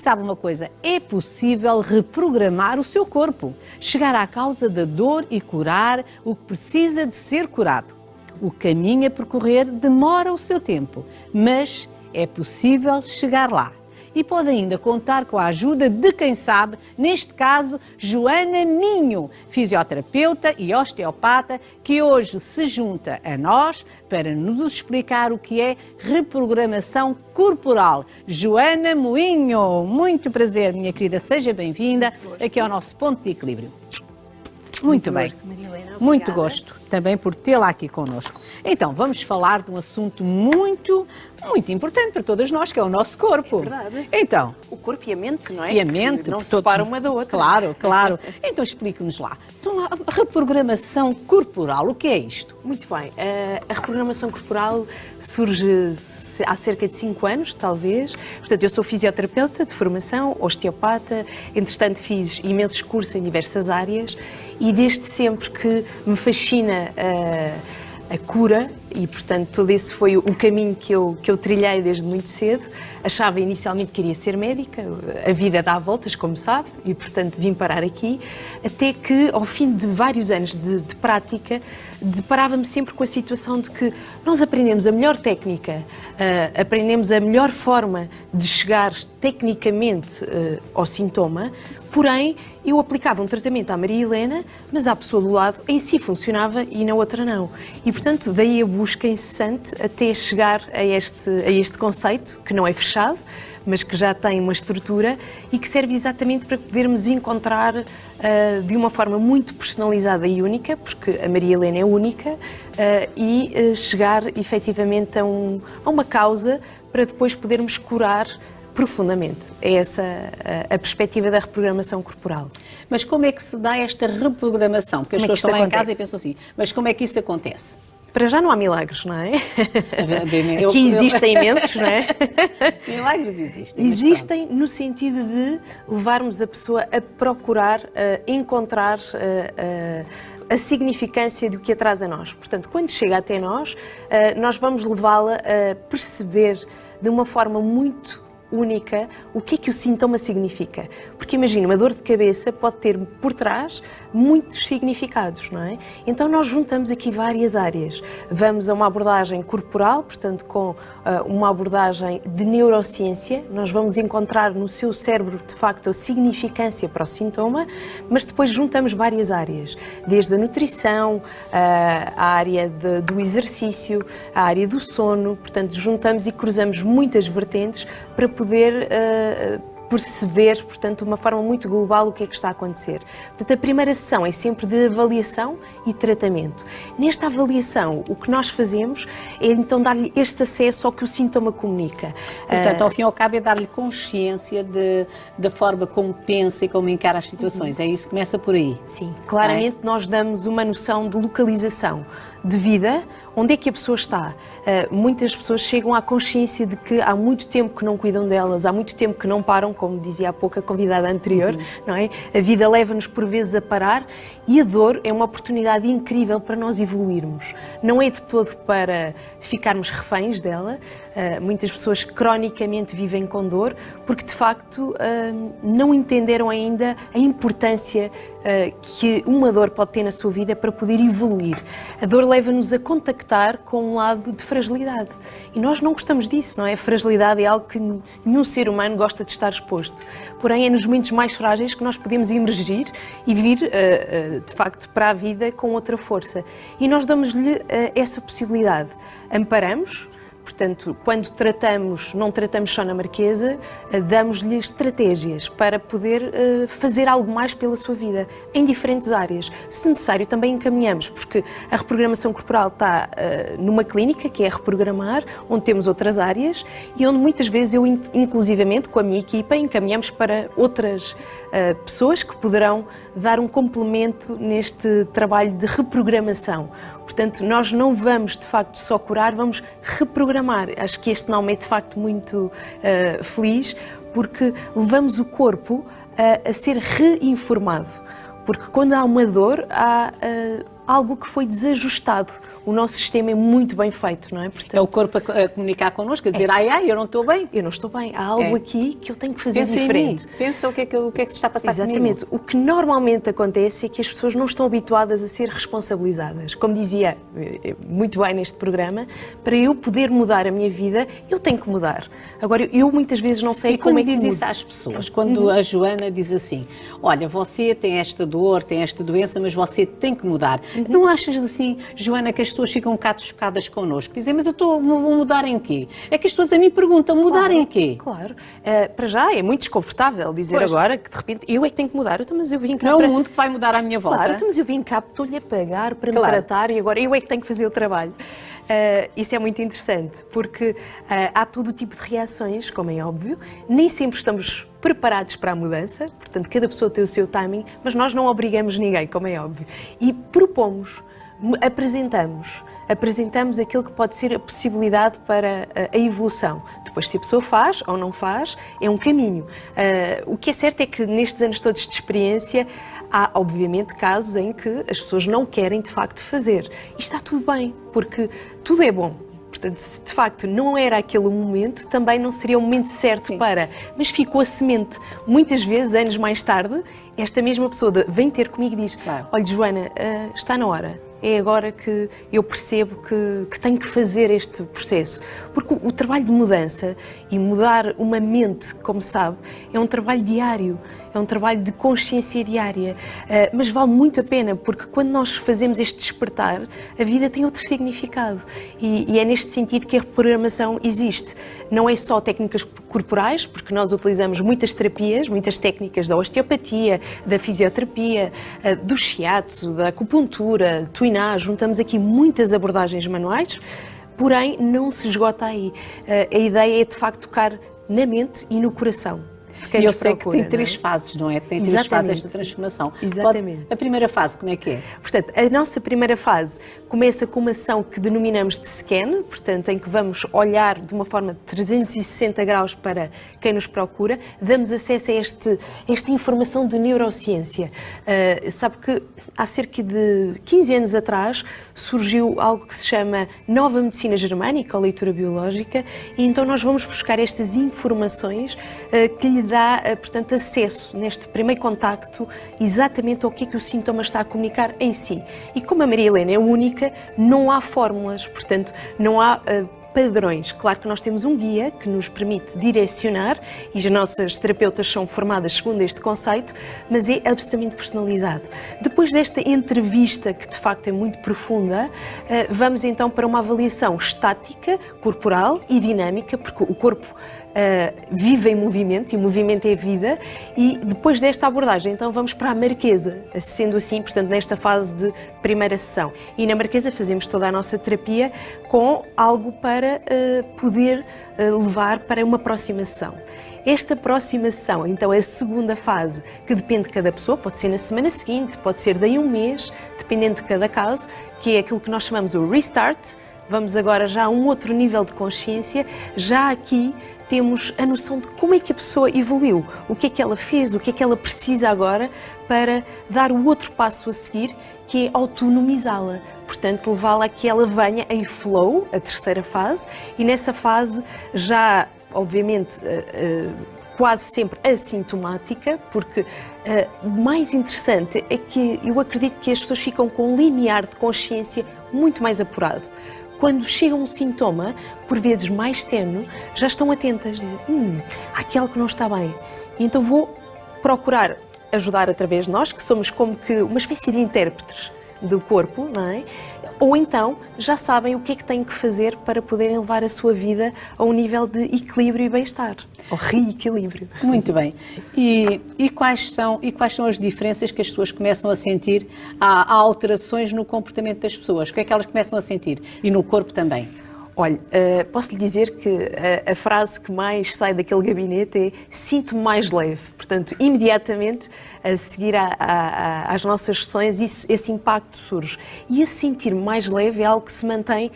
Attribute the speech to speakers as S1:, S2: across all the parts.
S1: sabe uma coisa? É possível reprogramar o seu corpo, chegar à causa da dor e curar o que precisa de ser curado. O caminho a percorrer demora o seu tempo, mas é possível chegar lá. E pode ainda contar com a ajuda de quem sabe, neste caso, Joana Minho, fisioterapeuta e osteopata, que hoje se junta a nós para nos explicar o que é reprogramação corporal. Joana Minho, muito prazer, minha querida, seja bem-vinda aqui ao nosso ponto de equilíbrio. Muito bem,
S2: gosto, Maria Helena,
S1: muito gosto também por tê-la aqui connosco. Então, vamos falar de um assunto muito importante para todas nós, que é o nosso corpo.
S2: É verdade.
S1: Então,
S2: o corpo e a mente, não é?
S1: E a mente.
S2: Porque não se separam uma da outra.
S1: Claro, claro. Então, explique-nos lá. Então, a reprogramação corporal, o que é isto?
S2: Muito bem. A reprogramação corporal surge há cerca de 5 anos, talvez. Portanto, eu sou fisioterapeuta de formação, osteopata, entretanto fiz imensos cursos em diversas áreas e desde sempre que me fascina a cura e, portanto, todo esse foi o caminho que eu trilhei desde muito cedo. Achava inicialmente que queria ser médica, a vida dá voltas, como sabe, e, portanto, vim parar aqui, até que, ao fim de vários anos de prática, deparava-me sempre com a situação de que nós aprendemos a melhor técnica, aprendemos a melhor forma de chegar tecnicamente ao sintoma, porém, eu aplicava um tratamento à Maria Helena, mas à pessoa do lado em si funcionava e na outra não. E, portanto, daí a busca incessante até chegar a este conceito, que não é fechado, mas que já tem uma estrutura e que serve exatamente para podermos encontrar de uma forma muito personalizada e única, porque a Maria Helena é única, e chegar efetivamente a uma causa para depois podermos curar profundamente. É essa a perspectiva da reprogramação corporal.
S1: Mas como é que se dá esta reprogramação? Porque as pessoas estão lá em casa e pensam assim, mas como é que isso acontece?
S2: Para já não há milagres, não é? Aqui existem imensos, não é?
S1: Milagres existem.
S2: Existem no sentido de levarmos a pessoa a procurar, encontrar a significância do que a traz a nós. Portanto, quando chega até nós, nós vamos levá-la a perceber de uma forma muito única o que é que o sintoma significa. Porque imagina, uma dor de cabeça pode ter por trás muitos significados, não é? Então nós juntamos aqui várias áreas. Vamos a uma abordagem corporal, portanto com uma abordagem de neurociência, nós vamos encontrar no seu cérebro de facto a significância para o sintoma, mas depois juntamos várias áreas, desde a nutrição, a área do exercício, a área do sono, portanto juntamos e cruzamos muitas vertentes para poder perceber, portanto, de uma forma muito global o que é que está a acontecer. Portanto, a primeira sessão é sempre de avaliação e tratamento. Nesta avaliação, o que nós fazemos é então dar-lhe este acesso ao que o sintoma comunica.
S1: Portanto, ao fim e ao cabo é dar-lhe consciência da forma como pensa e como encara as situações. É isso que começa por aí.
S2: Sim, claramente nós damos uma noção de localização de vida, onde é que a pessoa está. Muitas pessoas chegam à consciência de que há muito tempo que não cuidam delas, há muito tempo que não param, como dizia há pouco a convidada anterior, não é? A vida leva-nos por vezes a parar e a dor é uma oportunidade incrível para nós evoluirmos. Não é de todo para ficarmos reféns dela. Muitas pessoas cronicamente vivem com dor porque de facto não entenderam ainda a importância que uma dor pode ter na sua vida para poder evoluir. A dor leva-nos a contactar com um lado de fragilidade. E nós não gostamos disso, não é? A fragilidade é algo que nenhum ser humano gosta de estar exposto. Porém, é nos momentos mais frágeis que nós podemos emergir e vir, de facto, para a vida com outra força. E nós damos-lhe essa possibilidade. Amparamos. Portanto, quando tratamos, não tratamos só na Marquesa, damos-lhe estratégias para poder fazer algo mais pela sua vida, em diferentes áreas. Se necessário, também encaminhamos, porque a reprogramação corporal está numa clínica, que é Reprogramar, onde temos outras áreas e onde muitas vezes eu, inclusivamente, com a minha equipa, encaminhamos para outras pessoas que poderão dar um complemento neste trabalho de reprogramação. Portanto, nós não vamos, de facto, só curar, vamos reprogramar. Acho que este nome é, de facto, muito feliz, porque levamos o corpo a ser reinformado. Porque quando há uma dor, há algo que foi desajustado. O nosso sistema é muito bem feito, não é?
S1: Portanto, é o corpo a comunicar connosco, a dizer, ai, eu não estou bem.
S2: Eu não estou bem. Há algo aqui que eu tenho que fazer diferente.
S1: Pensa o que é que se está a passar
S2: Exatamente.
S1: comigo.
S2: O que normalmente acontece é que as pessoas não estão habituadas a ser responsabilizadas. Como dizia muito bem neste programa, para eu poder mudar a minha vida, eu tenho que mudar. Agora, eu muitas vezes não sei como é que
S1: diz isso às pessoas, quando a Joana diz assim, olha, você tem esta dor, tem esta doença, mas você tem que mudar. Não achas assim, Joana, que as pessoas ficam um bocado chocadas connosco? Dizem, mas eu vou mudar em quê? É que as pessoas a mim perguntam, mudar em quê?
S2: Claro. Para já é muito desconfortável dizer agora que de repente eu é que tenho que mudar. Então, mas eu vim cá
S1: não é o mundo que vai mudar à minha volta.
S2: Claro, então, mas eu vim cá, estou-lhe a pagar para me tratar e agora eu é que tenho que fazer o trabalho. Isso é muito interessante, porque há todo o tipo de reações, como é óbvio, nem sempre estamos preparados para a mudança, portanto, cada pessoa tem o seu timing, mas nós não obrigamos ninguém, como é óbvio. E propomos, apresentamos aquilo que pode ser a possibilidade para a evolução. Depois, se a pessoa faz ou não faz, é um caminho. O que é certo é que nestes anos todos de experiência, há, obviamente, casos em que as pessoas não querem, de facto, fazer. E está tudo bem, porque tudo é bom. Portanto, se de facto não era aquele momento, também não seria o momento certo para. Mas ficou a semente. Muitas vezes, anos mais tarde, esta mesma pessoa vem ter comigo e diz, olha, Joana, está na hora. É agora que eu percebo que tenho que fazer este processo. Porque o trabalho de mudança e mudar uma mente, como sabe, é um trabalho diário. É um trabalho de consciência diária, mas vale muito a pena, porque quando nós fazemos este despertar, a vida tem outro significado. E é neste sentido que a reprogramação existe. Não é só técnicas corporais, porque nós utilizamos muitas terapias, muitas técnicas da osteopatia, da fisioterapia, do shiatsu, da acupuntura, tuiná, juntamos aqui muitas abordagens manuais, porém não se esgota aí. A ideia é de facto tocar na mente e no coração.
S1: E eu sei que tem três fases, não é? Tem três fases esta transformação.
S2: Exatamente.
S1: A primeira fase, como é que é?
S2: Portanto, a nossa primeira fase começa com uma ação que denominamos de scan, portanto, em que vamos olhar de uma forma de 360 graus para quem nos procura, damos acesso a esta informação de neurociência. Sabe que há cerca de 15 anos atrás surgiu algo que se chama Nova Medicina Germânica, ou leitura biológica, e então nós vamos buscar estas informações que lhe dá, portanto, acesso neste primeiro contacto exatamente ao que é que o sintoma está a comunicar em si. E como a Maria Helena é única, não há fórmulas, portanto, não há padrões. Claro que nós temos um guia que nos permite direcionar e as nossas terapeutas são formadas segundo este conceito, mas é absolutamente personalizado. Depois desta entrevista, que de facto é muito profunda, vamos então para uma avaliação estática, corporal e dinâmica, porque o corpo vive em movimento e o movimento é vida, e depois desta abordagem então vamos para a Marquesa, sendo assim, portanto, nesta fase de primeira sessão. E na Marquesa fazemos toda a nossa terapia com algo para poder levar para uma próxima sessão. Esta próxima sessão, então, é a segunda fase, que depende de cada pessoa, pode ser na semana seguinte, pode ser daí um mês, dependendo de cada caso, que é aquilo que nós chamamos o restart. Vamos agora já a um outro nível de consciência, já aqui temos a noção de como é que a pessoa evoluiu, o que é que ela fez, o que é que ela precisa agora para dar o outro passo a seguir, que é autonomizá-la. Portanto, levá-la a que ela venha em flow, a terceira fase, e nessa fase já, obviamente, quase sempre assintomática, porque o mais interessante é que eu acredito que as pessoas ficam com um limiar de consciência muito mais apurado. Quando chega um sintoma, por vezes mais tenue, já estão atentas, dizem, há aqui algo que não está bem. E então vou procurar ajudar através de nós, que somos como que uma espécie de intérpretes do corpo, não é? Ou então já sabem o que é que têm que fazer para poderem levar a sua vida a um nível de equilíbrio e bem-estar, ou reequilíbrio.
S1: Muito bem. E quais são as diferenças que as pessoas começam a sentir? Há alterações no comportamento das pessoas. O que é que elas começam a sentir? E no corpo também?
S2: Olha, posso lhe dizer que a frase que mais sai daquele gabinete é sinto-me mais leve. Portanto, imediatamente a seguir às nossas sessões, esse impacto surge. E esse sentir-me mais leve é algo que se mantém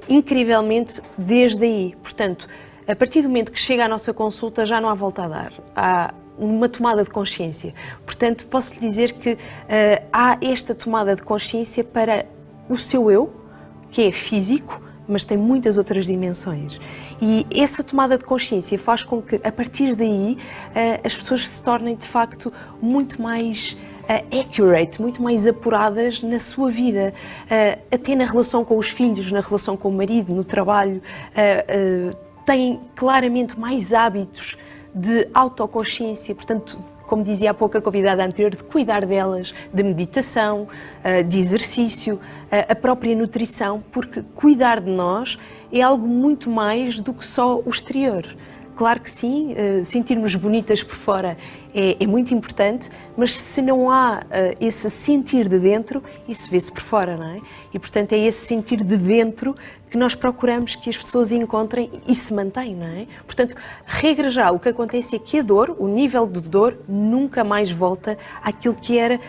S2: incrivelmente desde aí. Portanto, a partir do momento que chega à nossa consulta já não há volta a dar. Há uma tomada de consciência. Portanto, posso lhe dizer que há esta tomada de consciência para o seu eu, que é físico, mas tem muitas outras dimensões. E essa tomada de consciência faz com que, a partir daí, as pessoas se tornem, de facto, muito mais accurate, muito mais apuradas na sua vida, até na relação com os filhos, na relação com o marido, no trabalho, têm claramente mais hábitos de autoconsciência, portanto, como dizia há pouco a convidada anterior, de cuidar delas, de meditação, de exercício, a própria nutrição, porque cuidar de nós é algo muito mais do que só o exterior. Claro que sim, sentirmos bonitas por fora é muito importante, mas se não há esse sentir de dentro, isso vê-se por fora, não é? E, portanto, é esse sentir de dentro que nós procuramos que as pessoas encontrem e se mantêm, não é? Portanto, regra já, o que acontece é que a dor, o nível de dor, nunca mais volta àquilo que era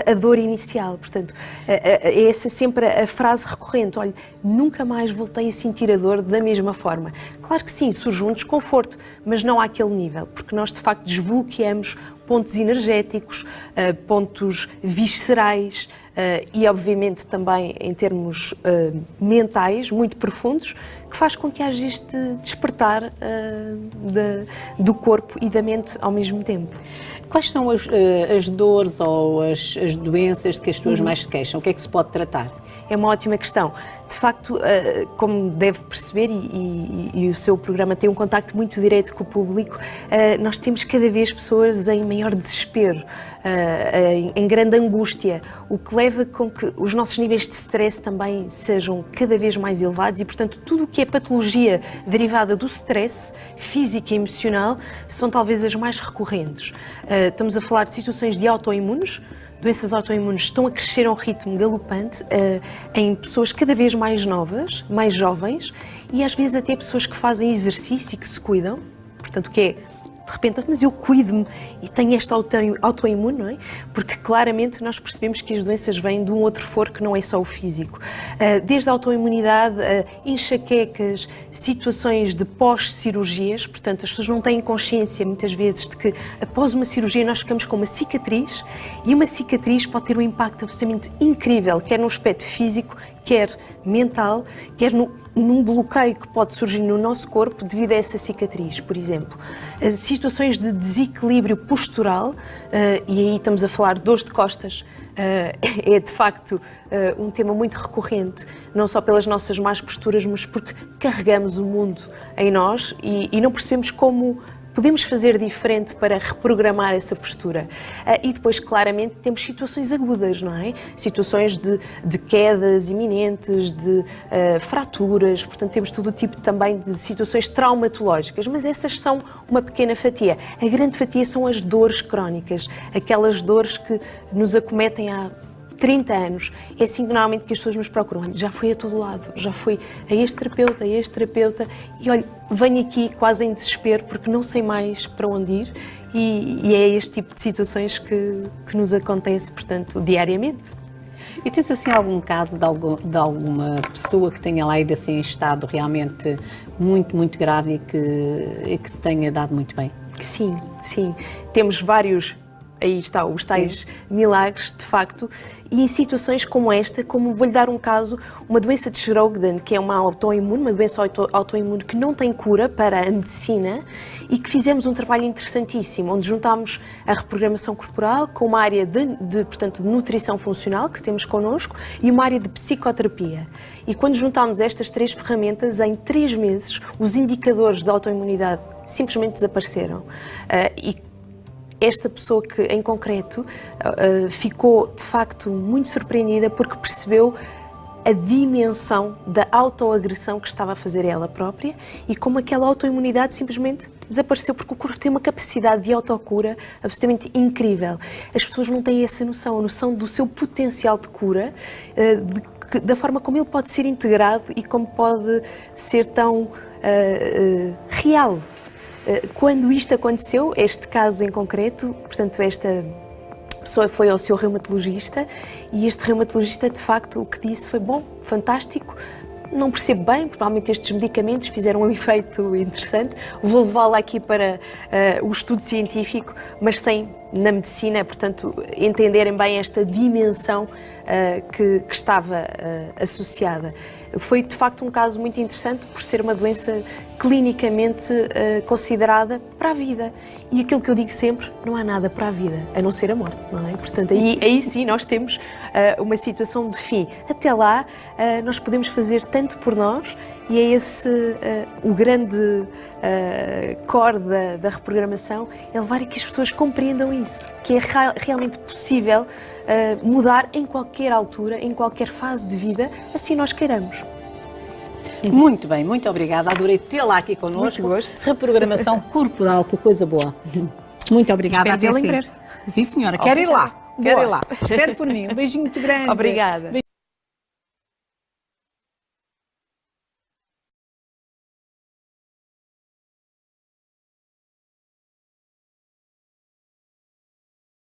S2: a dor inicial. Portanto, é essa sempre a frase recorrente: olha, nunca mais voltei a sentir a dor da mesma forma. Claro que sim, surge um desconforto, mas não àquele nível, porque nós de facto desbloqueamos pontos energéticos, pontos viscerais e obviamente também em termos mentais muito profundos, que faz com que haja este despertar do corpo e da mente ao mesmo tempo.
S1: Quais são as dores ou as doenças de que as pessoas mais se queixam? O que é que se pode tratar?
S2: É uma ótima questão. De facto, como deve perceber, e o seu programa tem um contacto muito direto com o público, nós temos cada vez pessoas em maior desespero, em grande angústia, o que leva com que os nossos níveis de stress também sejam cada vez mais elevados e, portanto, tudo o que é patologia derivada do stress físico e emocional são talvez as mais recorrentes. Estamos a falar de situações de autoimunes. Doenças autoimunes estão a crescer a um ritmo galopante em pessoas cada vez mais novas, mais jovens, e às vezes até pessoas que fazem exercício e que se cuidam. Portanto, o que é? De repente, mas eu cuido-me e tenho esta autoimune, não é? Porque claramente nós percebemos que as doenças vêm de um outro foro que não é só o físico. Desde a autoimunidade, enxaquecas, situações de pós-cirurgias, portanto as pessoas não têm consciência muitas vezes de que após uma cirurgia nós ficamos com uma cicatriz, e uma cicatriz pode ter um impacto absolutamente incrível, quer no aspecto físico, quer mental, quer num bloqueio que pode surgir no nosso corpo devido a essa cicatriz, por exemplo. Situações de desequilíbrio postural, e aí estamos a falar de dores de costas, é de facto um tema muito recorrente, não só pelas nossas más posturas, mas porque carregamos o mundo em nós e não percebemos como podemos fazer diferente para reprogramar essa postura. E depois, claramente, temos situações agudas, não é? Situações de quedas iminentes, de fraturas, portanto, temos todo o tipo também de situações traumatológicas, mas essas são uma pequena fatia. A grande fatia são as dores crónicas, aquelas dores que nos acometem há 30 anos. É assim que normalmente que as pessoas nos procuram. Já fui a todo lado, já fui a este terapeuta, e olha, venho aqui quase em desespero porque não sei mais para onde ir, e é este tipo de situações que nos acontece, portanto, diariamente.
S1: E tens assim algum caso de alguma pessoa que tenha lá ido assim em estado realmente muito, muito grave e que se tenha dado muito bem?
S2: Sim, sim. Temos vários. Aí está, os tais milagres, de facto, e em situações como esta, como vou-lhe dar um caso, uma doença de Sjögren, que é uma autoimune, uma doença autoimune que não tem cura para a medicina, e que fizemos um trabalho interessantíssimo, onde juntámos a reprogramação corporal com uma área portanto, de nutrição funcional, que temos connosco, e uma área de psicoterapia. E quando juntámos estas três ferramentas, em 3 meses, os indicadores da autoimunidade simplesmente desapareceram. E esta pessoa que, em concreto, ficou, de facto, muito surpreendida porque percebeu a dimensão da autoagressão que estava a fazer ela própria e como aquela autoimunidade simplesmente desapareceu, porque o corpo tem uma capacidade de autocura absolutamente incrível. As pessoas não têm essa noção, a noção do seu potencial de cura, da forma como ele pode ser integrado e como pode ser tão real. Quando isto aconteceu, este caso em concreto, portanto, esta pessoa foi ao seu reumatologista e este reumatologista, de facto, o que disse foi: bom, fantástico, não percebo bem, provavelmente estes medicamentos fizeram um efeito interessante, vou levá-la aqui para o estudo científico, mas sem, na medicina, portanto, entenderem bem esta dimensão que estava associada. Foi, de facto, um caso muito interessante por ser uma doença clinicamente considerada para a vida. E aquilo que eu digo sempre, não há nada para a vida, a não ser a morte, não é? Portanto, aí sim nós temos uma situação de fim. Até lá, nós podemos fazer tanto por nós, e é esse o grande core da reprogramação, é levar a que as pessoas compreendam isso, que é realmente possível mudar em qualquer altura, em qualquer fase de vida, assim nós queiramos.
S1: Muito bem, muito obrigada. Adorei tê-la aqui connosco.
S2: Muito gosto.
S1: Reprogramação corporal, que coisa boa. Muito obrigada.
S2: Espero vê-la em breve.
S1: Sim, senhora. Quero ir lá. Quero ir lá. Espero por mim. Um beijinho muito grande.
S2: Obrigada.